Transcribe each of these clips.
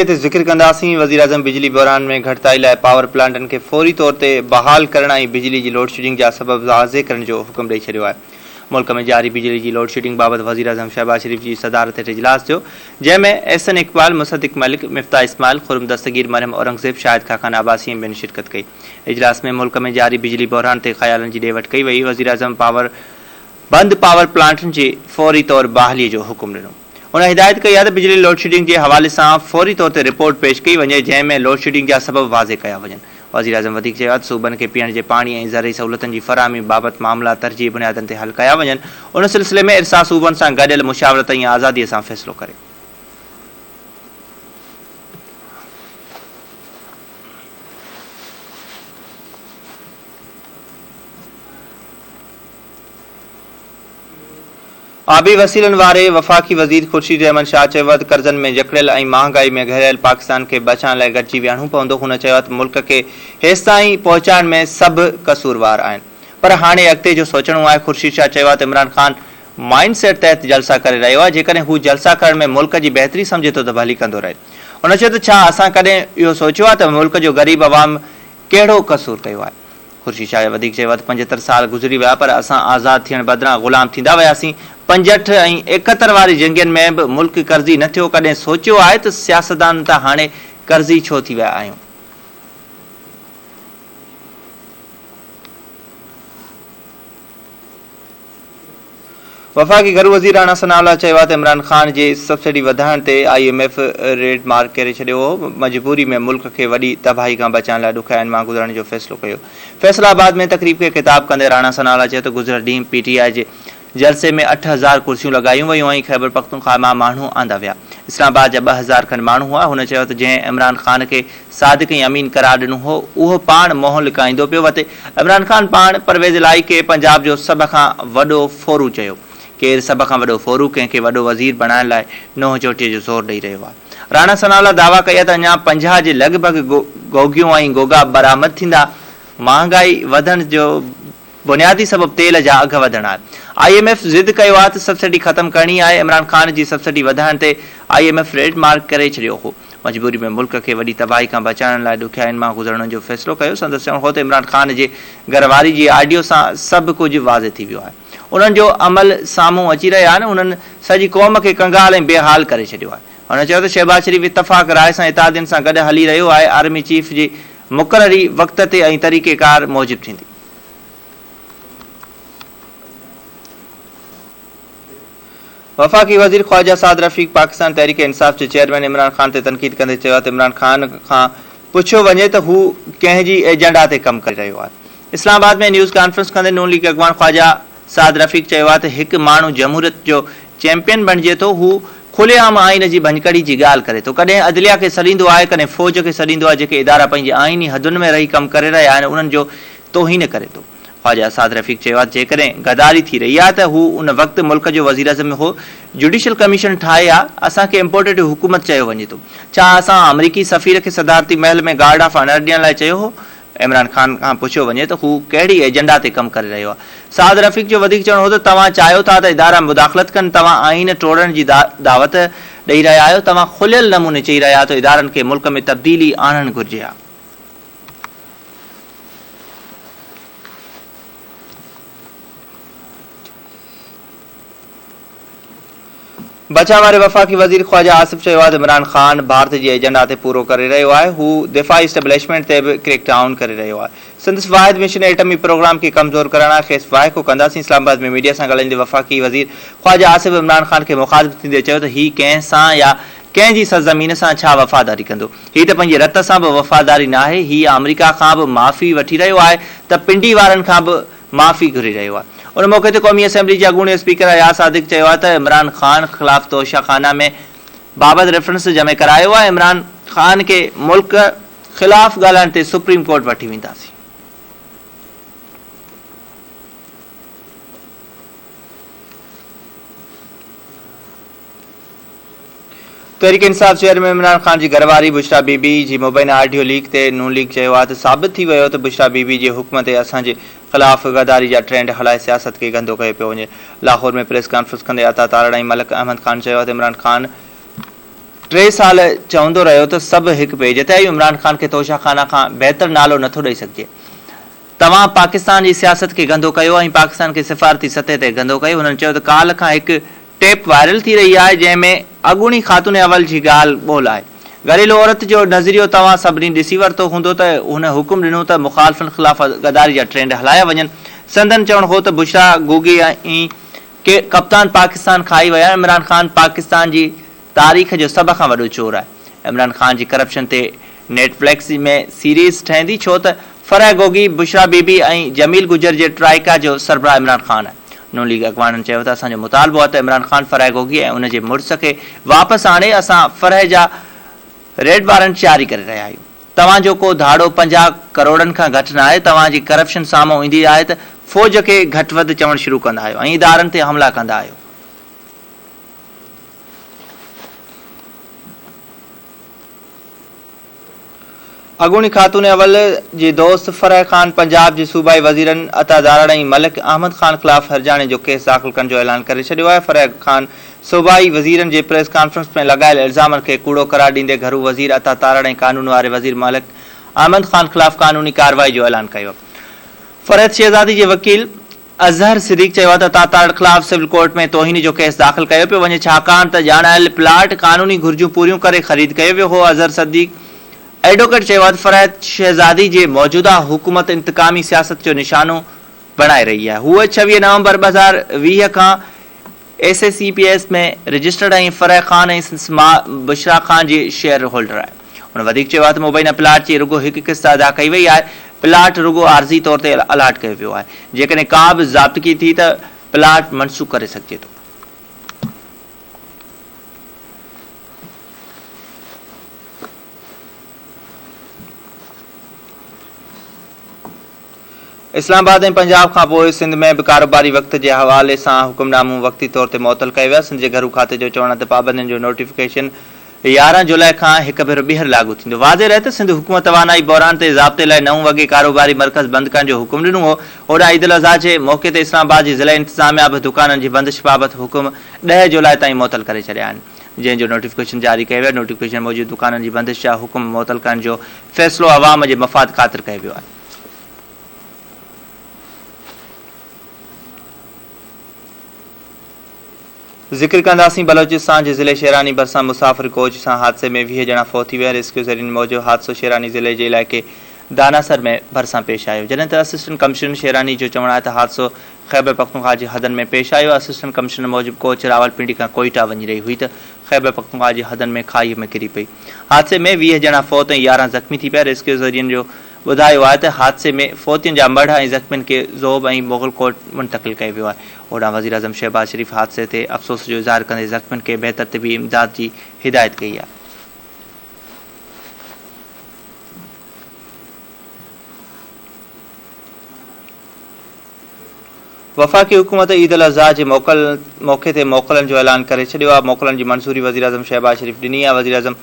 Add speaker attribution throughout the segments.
Speaker 1: ज़िक्र कंदासीं वज़ीर आज़म बिजली बहरान में घटिताई लाइ पावर प्लांटनि खे फौरी तौर ते बहाल करण ऐं बिजली जी लोड शेडिंग जा सबब वाज़े करण जो हुकुम ॾेई छॾियो आहे। मुल्क में जारी बिजली जी लोड शेडिंग बाबति वज़ीर आज़म शहबाज शरीफ़ जी सदारत हेठि इजलास थियो, जंहिंमें एहसन इक़बाल, मुसद्दिक़ मलिक, मिफ्ताह इस्माइल, खुर्रम दस्तगीर, मरियम औरंगज़ेब, शाहिद खाकान आबासी ऐं ॿियनि शिरकत कई। इजलास में मुल्क में जारी बिजली बहरान ते ख़यालनि जी ॾे वठि कई वई। वज़ीर आज़म बंद पावर प्लांटनि जी फौरी तौर बहाली जो हुकुम ॾिनो। उन हिदायत कई आहे त बिजली लोड शेडिंग के हवाले से फौरी तौर ते रिपोर्ट पेश कई वञे, जंहिंमें लोड शेडिंग जा सबब वाज़े कया वञनि। वज़ीर आज़म वधीक चयो त सूबनि खे पीअण जे पाणी ऐं ज़रई सहूलियतनि जी फ़राहमी बाबति मामला तरजीही बुनियादनि ते हल कया वञनि। उन सिलसिले में इरसा सूबनि सां गॾियल मुशावरत ऐं आज़ादीअ सां फ़ैसिलो करे। आबी वसीलनि वारे वफ़ाक़ी वज़ीर खुर्शीद अहमद शाह चयो त कर्ज़नि में जकड़ियल ऐं महांगाई में घिरियल पाकिस्तान खे बचाइण लाइ गॾिजी विहणो पवंदो। हुन चयो त मुल्क खे हेसि ताईं पहुचाइण में सभु कसूरवार आहिनि, पर हाणे अॻिते जो सोचणो आहे। खुर्शीद शाह चयो त इमरान ख़ान माइंड सेट तहत जलसा करे रहियो आहे। जेकॾहिं हू जलसा करण में मुल्क जी बहितरी सम्झे थो त भली कंदो रहे। हुन चयो त छा असां कॾहिं इहो सोचियो आहे त मुल्क जो ग़रीब अवाम कहिड़ो कसूर कयो आहे। खुर्शीद शाह वधीक चयो त 75 साल गुज़री विया, पर असां आज़ाद थियण बदिरां ग़ुलाम थींदा वियासीं। 65 ऐं 71 वारी जंगियुनि में बि मुल्क कर्ज़ी न थियो। कॾहिं सोचियो आहे त सियासतदान त हाणे कर्ज़ी छो थी विया आहियूं। वफ़ाक़ी घरू वज़ीर राणा सनाउल्लाह चयो आहे त इमरान ख़ान जे सब्सिडी वधाइण ते IMF रेड मार्क करे छॾियो हो। मजबूरी में मुल्क खे वॾी तबाही खां बचाइण लाइ ॾुखियाईनि मां गुज़रण जो फ़ैसिलो कयो। फैसलाबाद में तक़रीब खे ख़िताब कंदे राणा सनाउल्लाह चयो त गुज़िरियल ॾींहुं PTI जे जलसे में 8000 कुर्सियूं लॻायूं वयूं ऐं ख़ैबर पख्तूनख्वा मां माण्हू आंदा विया। इस्लामाबाद जा 2000 खनि माण्हू हुआ। हुन चयो त जंहिं इमरान ख़ान खे सादिक़ ऐं अमीन करार ॾिनो हो, उहो पाण मोहन लिकाईंदो पियो वते। इमरान ख़ान पाण परवेज़ इलाही खे पंजाब जो सभ खां वॾो फोरू चयो। केरु सभ खां वॾो फोरू कंहिंखे वॾो वज़ीर बणाइण लाइ नोह चोटीअ जो ज़ोर ॾेई रहियो आहे। राणा सनाउल्लाह दावा कई आहे त अञा 50 जे लॻभॻि गोगियूं ऐं गोगा बरामद थींदा। महांगाई वधण जो बुनियादी सबब तेल जा अघ वधण आहे। IMF ज़िद कयो आहे त सब्सिडी ख़तमु करणी आहे। इमरान ख़ान जी सब्सिडी वधाइण ते IMF रेड मार्क करे छॾियो हो। मजबूरी में मुल्क खे वॾी तबाही खां बचाइण लाइ ॾुखियाईनि मां गुज़रण जो फ़ैसिलो कयो। संदसि चवणु हो त इमरान ख़ान जे घरवारी जी आडियो सां सभु कुझु वाज़े थी वियो आहे। उन्हनि जो अमल साम्हूं अची रहिया आहिनि। उन्हनि सॼी क़ौम खे कंगाल ऐं बेहाल करे छॾियो आहे। हुन चयो त शहबाज शरीफ़ इतफ़ाक़ राय सां इतादियुनि सां गॾु हली रहियो आहे। आर्मी चीफ जी मुक़ररी वक़्त ते ऐं तरीक़ेकार मूजिबि थींदी। वफ़ाक़ी वज़ीर ख़्वाजा साद रफ़ीक पाकिस्तान तहरीक इंसाफ़ जे चेयरमैन इमरान ख़ान ते तनक़ीद कंदे चयो त इमरान ख़ान खां पुछियो वञे त हू कंहिंजी एजेंडा ते कमु करे रहियो आहे। इस्लामाबाद में न्यूज़ कॉन्फ्रेंस कंदे नून लीग अॻवान ख़्वाजा साद रफ़ीक चयो आहे त हिकु माण्हू जमहूरियत जो चैंपियन बणिजे थो, हू खुलेआम आइन जी भञकड़ी जी ॻाल्हि करे थो। कॾहिं अदलिया खे सॾींदो आहे, कॾहिं फ़ौज खे सॾींदो आहे। जेके इदारा पंहिंजी आइनी हदुनि में रही कमु करे रहिया आहिनि, उन्हनि जो तौहीन करे थो। ख़्वाजा साद रफ़ीक चयो आहे जेकॾहिं गदारी थी रही आहे त हू उन वक़्तु मुल्क जो वज़ीर आज़म हो। जुडिशल कमीशन ठाहे आहे। असांखे इम्पोर्टेड हुकूमत चयो वञे थो। छा असां अमरीकी सफ़ीर खे सदारती महल में गार्ड ऑफ ऑनर ॾियण लाइ चयो हो? इमरान ख़ान खां पुछियो वञे त हू कहिड़ी एजेंडा ते कमु करे रहियो आहे। साद रफ़ीक जो वधीक चवणो हो त तव्हां चाहियो था त इदारा मुदाख़लत कनि। तव्हां आइन टोड़ण जी दावत ॾेई रहिया आहियो। तव्हां खुलियल नमूने चई रहिया आहियो त इदारनि खे मुल्क में तब्दीली आणणु घुरिजे आहे। बचाव वारे वफ़ाक़ी वज़ीर ख़्वाजा आसिफ़ चयो आहे त इमरान ख़ान भारत जे एजेंडा ते पूरो करे रहियो आहे। हू दिफ़ाई इस्टेब्लिशमेंट ते बि क्रैकडाउन करे रहियो आहे। संदसि वाहिद मिशन एटमी प्रोग्राम खे कमज़ोर करण आहे। खेसि वाइको कंदासीं। इस्लामाबाद में मीडिया सां ॻाल्हाईंदे वफ़ाक़ी वज़ीर ख़्वाजा आसिफ़ इमरान ख़ान खे मुख़ातिब थींदे चयो त हीउ कंहिं सां या कंहिंजी सरज़मीन सां छा वफ़ादारी कंदो। हीउ त पंहिंजे रत सां बि वफ़ादारी न आहे। हीउ अमरीका खां बि माफ़ी वठी रहियो आहे त पिंडी वारनि खां बि माफ़ी घुरी रहियो आहे। उन मौक़े ते क़ौमी असेंबली जे अॻूणे स्पीकर अयाज़ सादिक़ चयो आहे त इमरान ख़ान ख़िलाफ़ तोशाखाना में बाबति रेफरेंस जमे करायो आहे। इमरान ख़ान खे मुल्क ख़िलाफ़ ॻाल्हाइण ते सुप्रीम कोर्ट वठी वेंदासीं। तहरीक इंसाफ़ चेयरमैन इमरान ख़ान जी घरवारी बुशरा बीबी जी मुबैना ऑडियो लीक ते नून लीग चयो आहे त साबित थी वियो त बुशरा बीबी जे हुक्म ते असांजे ख़िलाफ़ गदारी जा ट्रेंड हलाए सियासत खे गंदो कयो पियो वञे। लाहौर में प्रेस कॉन्फ्रेंस कंदे अता तारड़ ऐं मलिक अहमद ख़ान चयो आहे त इमरान ख़ान 3 साल चवंदो रहियो त सभु हिकु ॿिए जिते इमरान खान खे तोशा खाना खां बहितर नालो नथो ॾेई सघिजे। तव्हां पाकिस्तान जी सियासत खे गंदो कयो ऐं पाकिस्तान खे सिफ़ारती सतह ते गंदो कयो। हुननि चयो त काल्ह खां हिकु टेप वायरल थी रही आहे जंहिंमें अॻूणी ख़ातून अवल जी ॻाल्हि ॿोल आहे। घरेलू औरत जो नज़रियो तव्हां सभिनी ॾिसी वरितो हूंदो त हुन हुकुम ॾिनो त मुख़ालिफ़नि ख़िलाफ़ गद्दारी जा ट्रेंड हलाया वञनि। संदन चवणु हो त बुशरा गोगी ऐं कप्तान पाकिस्तान खाई विया। इमरान खान पाकिस्तान जी तारीख़ जो सभ खां वॾो चोर आहे। इमरान खान जी करप्शन ते नेटफ्लिक्स में सीरीज़ ठहंदी छो त फरह गोगी, बुशरा बीबी ऐं जमील गुजर जे ट्राइका जो सरबराह इमरान खान आहे। नून लीग अॻवाननि चयो त असांजो मुतालबो आहे त इमरान खान फरह गोगी ऐं उन जे मुड़ुस खे वापसि आणे। असां फरह जा रेड वारंट जारी करे रहिया आहियूं। तव्हांजो को धाड़ो 50 करोड़नि खां घटि न आहे। तव्हांजी करप्शन साम्हूं ईंदी आहे त फ़ौज खे घटि वधि चवणु शुरू कंदा आहियो ऐं इदारनि ते हमला कंदा आहियो। अॻूणी ख़ातून अवल जी दोस्त फरह खान पंजाब जे सूबाई वज़ीरनि अता दाराड़ ऐं मलिक अहमद खान ख़िलाफ़ हर्जाणे जो केस दाख़िल करण जो ऐलान करे छॾियो आहे। फरह खान सूबाई वज़ीरनि जे प्रेस कॉन्फ्रेंस में लॻायल इल्ज़ामनि खे कूड़ो करार ॾींदे घरू वज़ीर अता दाराड़ ऐं कानून वारे वज़ीर मलिक अहमद खान ख़िलाफ़ कानूनी कार्रवाई जो ऐलान कयो। फरहत शहज़ादी जे वकील अज़हर सिद्दीक़ चयो त अता दाराड़ ख़िलाफ़ सिविल कोर्ट में तौहीनी जो केस दाख़िल कयो पियो वञे छाकाणि त ॼाणायल प्लाट कानूनी घुर्जूं पूरियूं करे ख़रीद कयो वियो हो। अज़हर सिद्दीक़ एडवोकेट चयो आहे त फरहत शहज़ादी जे मौजूदा हुकूमत इंतकामी सियासत जो निशानो बणाए रही आहे। हूअ 26 नवंबर 2020 खां SACPS में रजिस्टर्ड ऐं फरह खान ऐं बुशरा खान जी शेयर होल्डर आहे। हुन वधीक चयो आहे त मुबैना प्लाट जी रुगो हिकु क़िस्त अदा कई वई आहे। प्लाट रुगो आर्ज़ी तौर ते अलाट कयो वियो आहे। जेकॾहिं का बि ज़ाब्तगी थी त प्लाट मनसूख़ करे सघिजे थो। इस्लामाबाद ऐं पंजाब खां पोइ सिंध में बि कारोबारी वक़्त जे हवाले सां हुकुमनामो वक़्ती तौर ते मुअतल कयो विया। सिंध जे घरू खाते जो चवणु आहे त पाबंदियुनि जो नोटिफिकेशन 11 जुलाई खां हिकु भेरो ॿीहर लागू थींदो। वाज़े रहे त सिंध हुकूमत तवानाई बहिरान ते ज़ाब्ते लाइ 9 वॻे कारोबारी मर्कज़ बंदि करण जो हुकुम ॾिनो हो। होॾां ईद उल अज़हा जे मौक़े ते इस्लामाबाद जी ज़िला इंतिज़ामिया बि दुकाननि जी बंदिश बाबति हुकुम 10 जुलाई ताईं मुअतल करे छॾिया आहिनि, जंहिंजो नोटिफिकेशन जारी कयो वियो। नोटिफिकेशन मूजिबि दुकाननि जी बंदिश जा हुकुम मुअतल करण जो फ़ैसिलो अवाम जे मफ़ाद ख़ातिर कयो वियो आहे। ज़िक्र कंदासीं बलोचिस्तान जे ज़िले शेरानी भरिसां मुसाफ़िर कोच सां हादसे में 20 ॼणा फ़ौत थी विया। रेस्क्यू ज़रीन मूजिबि हादसो शेरानी ज़िले जे इलाइक़े दानासर में भरिसां पेश आयो, जॾहिं त असिस्टेंट कमिश्नर शेरानी जो चवणु आहे त हादसो ख़ैबर पख्तूनख्वा जी हदनि में पेश आयो। असिस्टेंट कमिश्नर मूजिबि कोच रावलपिंडी खां कोयटा वञी रही हुई त ख़ैबर पख्तूनख्वा जी हदनि में खाईअ में किरी पई। हादसे में 20 ॼणा फ़ौत ऐं 11 ज़ख़्मी थी पिया। रेस्क्यू ज़रीन जो ॿुधायो आहे त हादसे में फ़ौतियुनि जा मढ़ ऐं ज़ख़्मियुनि खे ज़ोब ऐं मोगलकोट मुंतक़िल कयो वियो आहे। होॾां वज़ीर आज़म शहबाज शरीफ़ हादसे ते अफ़सोस जो इज़हार कंदे ज़ख़्मियुनि खे बहितर तिबी इमदाद जी हिदायत कई आहे। वफ़ाक़ी हुकूमत ईद उल अज़हा जे मौक़े ते मोकलनि जो ऐलान करे छॾियो आहे। मोकलनि जी मंज़ूरी वज़ीर आज़म शहबाज शरीफ़ ॾिनी आहे। वज़ीर आज़म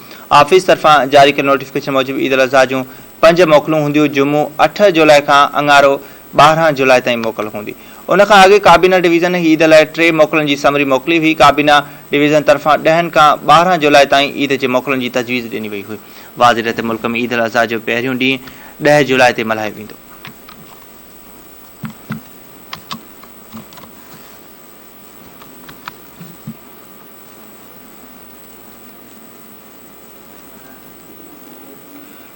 Speaker 1: ऑफिस तरफ़ां जारी कयल नोटिफिकेशन मूजिबि ईद उल अज़हा जूं 5 मोकलूं हूंदियूं। जुमो 8 जुलाई खां अंगारो 12 जुलाई ताईं मोकल हूंदी। उन खां अॻु काबीना डिवीज़न ईद लाइ 3 मोकलनि जी समरी मोकिली हुई। काबीना डिवीज़न तरफ़ां 10 खां 12 जुलाई ताईं ईद जे मोकलनि जी तजवीज़ ॾिनी वई हुई। वाज़े रहे त मुल्क में ईद उल अज़हा जो पहिरियों ॾींहुं 10 जुलाई ते मल्हायो वेंदो।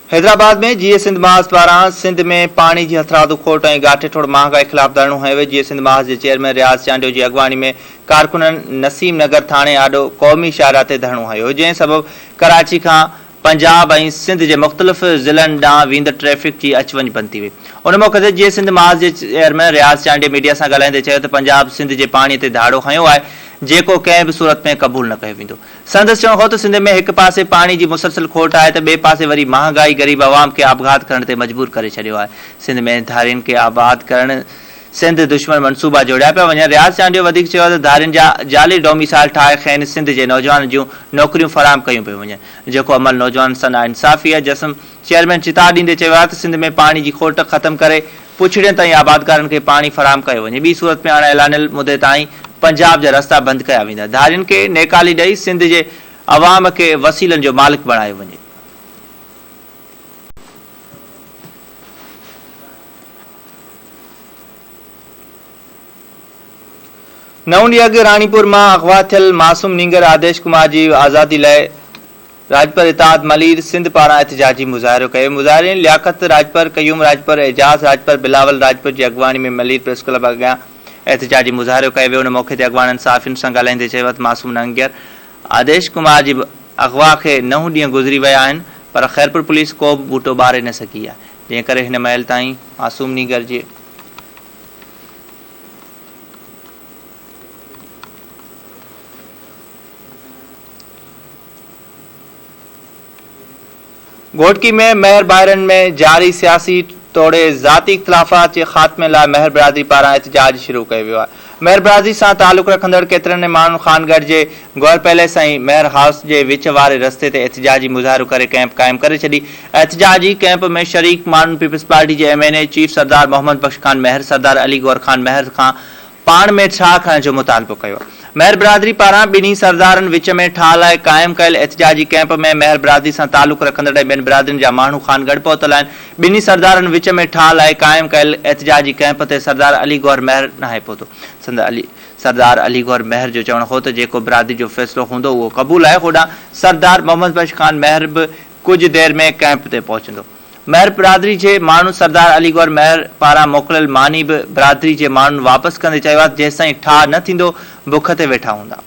Speaker 1: हैदराबाद में जीए सिंध महाज़ पारां सिंध में पाणी जी हथरादू खोट ऐं गाठे ठोड़ महांगाई ख़िलाफ़ धरणो हयो वियो। जीए सिंध महाज़ जे चेयरमैन रियाज़ चांडियो जी अॻवानी में कारकुननि नसीम नगर थाणे आॾो क़ौमी शाहरा ते धरणो हयो, जंहिं सबबि कराची खां पंजाब ऐं सिंध जे मुख़्तलिफ़ ज़िलनि ॾांहुं वेंदड़ ट्रैफ़िक जी अच वञ बंदि थी वई। उन मौक़े ते जीए सिंध महाज़ जे चेयरमैन रियाज़ चांडियो मीडिया सां ॻाल्हाईंदे चयो त पंजाब सिंध जे पाणीअ ते धाड़ो हयो आहे, जेको कंहिं बि सूरत में क़बूल न कयो वेंदो। संदसि चवणु हो त सिंध में हिकु पासे पाणी जी मुसलसल खोट आहे त ॿिए पासे वरी महांगाई ग़रीब अवाम खे आबघात करण ते मजबूर करे छॾियो आहे। सिंध में धारियुनि खे आबाद करण सिंध दुश्मन मनसूबा जोड़िया पिया वञनि। रियाज़ चांडियो वधीक चयो त धारियुनि जा जाली डोमिसाइल ठाहे खैन सिंध जे नौजवाननि जूं नौकरियूं फराहम कयूं पियूं वञनि, जेको अमल नौजवान सन इंसाफ़ी आहे। जसम चेयरमैन चितार ॾींदे चयो आहे त सिंध में पाणी जी खोट ख़तमु करे पुछड़ियुनि ताईं आबादकारनि खे पाणी फराहम कयो वञे। ॿी सूरत में हाणे ऐलानियल मुदे ताईं पंजाब जा रस्ता बंदि कया वेंदा। धारियुनि खे नेकाली ॾेई सिंध जे अवाम खे वसीलनि जो मालिक बणायो वञे। नव ॾींहं अॻु रानीपुर मां अगवा थियल मासूम नींगर आदेश कुमार जी आज़ादी लाइ राजपर इताद मलीर सिंध पारां एहतजाजी मुज़ाहिरो कयो। मुज़ाहिरीन लियाकत राजपर, कयूम राजपर, एजाज राजपर, बिलावल राजपर जी अॻवानी में मलीर प्रेस क्लब अॻियां एहतजाजी मुज़ाहिरो कयो वियो। उन मौक़े ते अॻवाननि साफ़ियुनि सां ॻाल्हाईंदे चयो त मासूम नींगर आदेश कुमार जी अगवा खे 9 ॾींहं गुज़री विया आहिनि, पर ख़ैरपुर पुलिस को बि बूटो ॿारे न सघी आहे, जंहिं करे हिन महिल ताईं मासूम नींगर जे घोटकी में महर बाहिरन में जारी सियासी तोड़े ज़ाती इख़्तिलाफ़ात जे ख़ात्मे लाइ महर बिरादरी पारां एहतजाज शुरू कयो वियो आहे। महर बिरादरी सां तालुक़ रखंदड़ केतिरनि माण्हुनि खानगढ़ जे गौर पैलेस ऐं महर हाउस जे विच वारे रस्ते ते एहतजाजी मुज़ाहिरो करे कैंप क़ाइमु करे छॾी। एहतजाजी कैंप में शरीक माण्हुनि पीपल्स पार्टी जे MNA चीफ सरदार मोहम्मद बख्श खान महर, सरदार अली गौर खान महर खां पाण में छा खणण जो मुतालबो कयो। महर बिरादरी पारां ॿिन्ही सरदारनि विच में ठाह लाइ क़ाइमु कयल एहतजाजी कैंप में महर बिरादरी सां तालुक़ रखंदड़ ॿियनि बिरादरियुनि जा माण्हू खानगढ़ पहुतल आहिनि। ॿिन्ही सरदारनि विच में ठाह लाइ क़ाइमु कयल एहतजाजी कैंप ते सरदार अली गौर महर नाहे पहुतो। सरदार अली गौर महर जो चवणु हो त जेको बिरादरी जो फ़ैसिलो हूंदो उहो क़बूल आहे। होॾां सरदार मोहम्मद बख्श खान महर बि कुझु देरि में कैंप ते पहुचंदो। महर बिरादरी जे माण्हू सरदार अली गौर महर पारां मोकिलियल मानी बि बिरादरी जे माण्हुनि वापसि कंदे चयो आहे जेसिताईं ठाह न थींदो बुख ते वेठा हूंदा।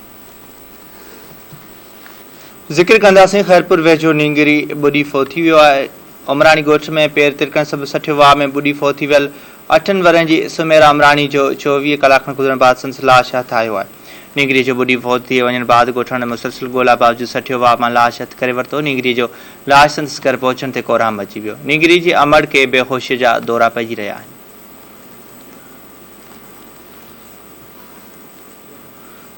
Speaker 1: ज़िक्र कंदासीं ख़ैरपुर वेझो नींगरी ॿुॾी फो थी वियो आहे। उमराणी ॻोठ में पेर तिरकण सबबि सठियो वाह में ॿुॾी फो थी वियल 8 वरनि जी सुमेरा अमराणी जो 24 कलाकनि गुज़रण बाद संदसि लाश हथ आयो आहे। नींगरी जो ॿुॾी फौत थी वञण बाद ॻोठण में मुसलसिल ॻोल्हा बावजूदि सठियो वाह मां लाश हथ करे वरितो। नींगरी जो लाश संदसि घर पहुचण ते कोराम अची वियो। नींगरी जी अमड़ खे बेहोशी जा दौरा पइजी रहिया आहिनि।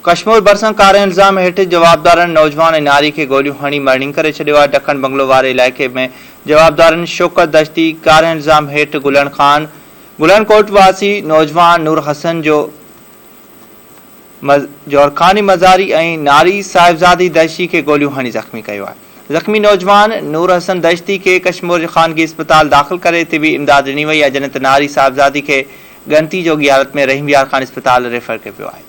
Speaker 1: कश्मीर भरिसां कारे इल्ज़ाम हेठि जवाबदारनि नौजवान ऐं नारी खे गोलियूं हणी मर्डरिंग करे छॾियो आहे। ॾखण बंगलो वारे इलाइक़े में जवाबदारनि शौकत दश्ती कारे इल्ज़ाम हेठि गुलनकोट वासी नौजवान नूर हसन जो जोरखानी मज़ारी ऐं नारी साहिबज़ादी दश्ती खे गोलियूं हणी ज़ख़्मी कयो आहे। ज़ख़्मी नौजवान नूर हसन दश्ती खे कश्मीर जे ख़ानगी अस्पताल दाख़िल करे तिबी इमदाद ॾिनी वई आहे, जॾहिं त नारी साहिबज़ादी खे गनती जोगी हालत में रहीम यार ख़ान अस्पताल रेफर कयो वियो आहे।